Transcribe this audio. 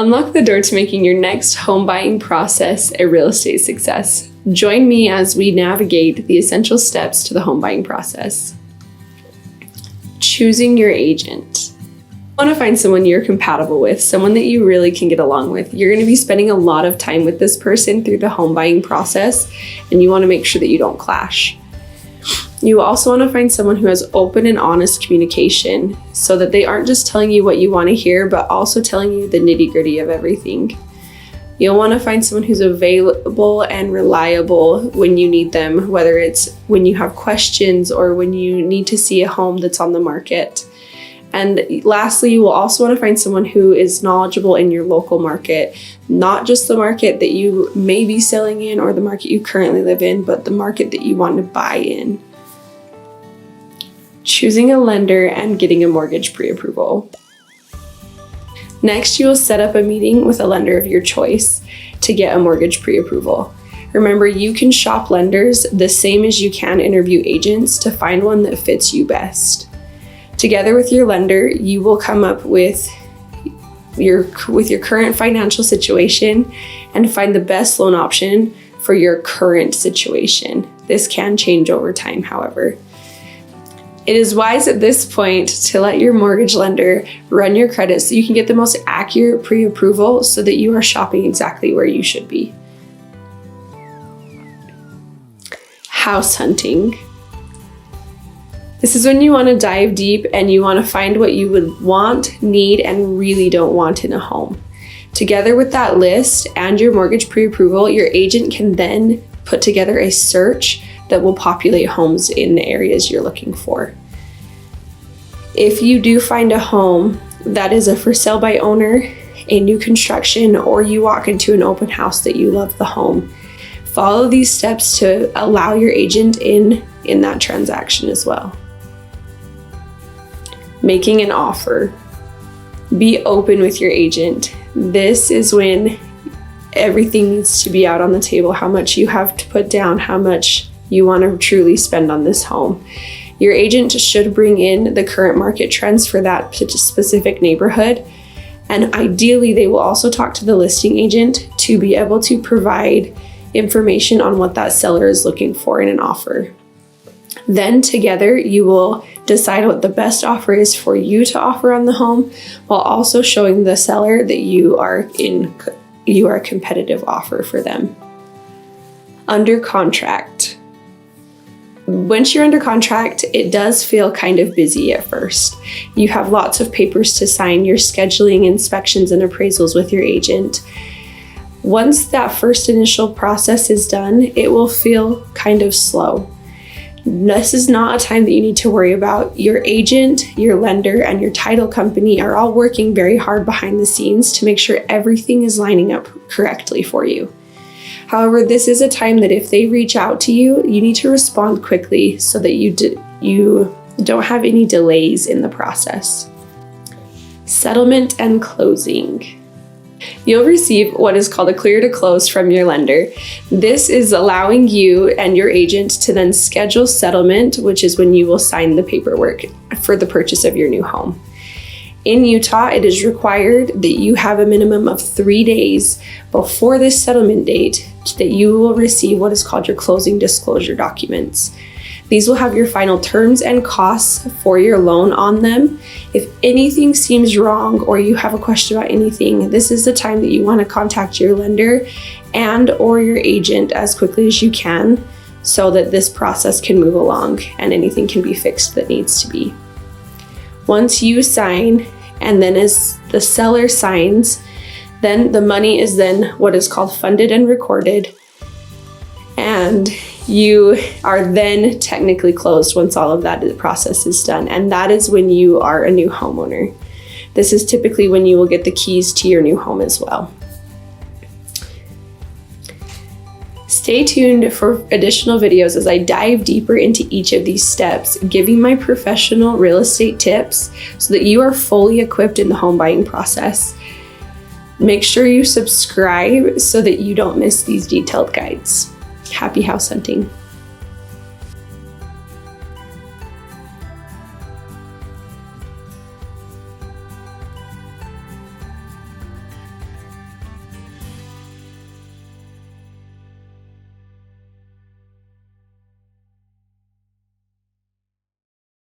Unlock the door to making your next home buying process a real estate success. Join me as we navigate the essential steps to the home buying process. Choosing your agent. You want to find someone you're compatible with, someone that you really can get along with. You're going to be spending a lot of time with this person through the home buying process, and you want to make sure that you don't clash. You also want to find someone who has open and honest communication so that they aren't just telling you what you want to hear, but also telling you the nitty-gritty of everything. You'll want to find someone who's available and reliable when you need them, whether it's when you have questions or when you need to see a home that's on the market. And lastly, you will also want to find someone who is knowledgeable in your local market, not just the market that you may be selling in or the market you currently live in, but the market that you want to buy in. Choosing a lender and getting a mortgage pre-approval. Next, you will set up a meeting with a lender of your choice to get a mortgage pre-approval. Remember, you can shop lenders the same as you can interview agents to find one that fits you best. Together with your lender, you will come up with your current financial situation and find the best loan option for your current situation. This can change over time, however. It is wise at this point to let your mortgage lender run your credit so you can get the most accurate pre-approval so that you are shopping exactly where you should be. House hunting. This is when you want to dive deep and you want to find what you would want, need, and really don't want in a home. Together with that list and your mortgage pre-approval, your agent can then put together a search that will populate homes in the areas you're looking for. If you do find a home that is a for sale by owner, a new construction, or you walk into an open house that you love the home, follow these steps to allow your agent in that transaction as well. Making an offer. Be open with your agent. This is when everything needs to be out on the table, how much you have to put down, how much you want to truly spend on this home. Your agent should bring in the current market trends for that specific neighborhood. And ideally, they will also talk to the listing agent to be able to provide information on what that seller is looking for in an offer. Then together, you will decide what the best offer is for you to offer on the home, while also showing the seller that you are a competitive offer for them. Under contract. Once you're under contract, it does feel kind of busy at first. You have lots of papers to sign, you're scheduling inspections and appraisals with your agent. Once that first initial process is done, it will feel kind of slow. This is not a time that you need to worry about. Your agent, your lender, and your title company are all working very hard behind the scenes to make sure everything is lining up correctly for you. However, this is a time that if they reach out to you, you need to respond quickly so that you don't have any delays in the process. Settlement and closing. You'll receive what is called a clear to close from your lender. This is allowing you and your agent to then schedule settlement, which is when you will sign the paperwork for the purchase of your new home. In Utah, it is required that you have a minimum of 3 days before this settlement date that you will receive what is called your closing disclosure documents. These will have your final terms and costs for your loan on them. If anything seems wrong or you have a question about anything, this is the time that you want to contact your lender and or your agent as quickly as you can so that this process can move along and anything can be fixed that needs to be. Once you sign, and then as the seller signs, then the money is then what is called funded and recorded, and you are then technically closed once all of that process is done, and that is when you are a new homeowner. This is typically when you will get the keys to your new home as well. Stay tuned for additional videos as I dive deeper into each of these steps, giving my professional real estate tips so that you are fully equipped in the home buying process. Make sure you subscribe so that you don't miss these detailed guides. Happy house hunting.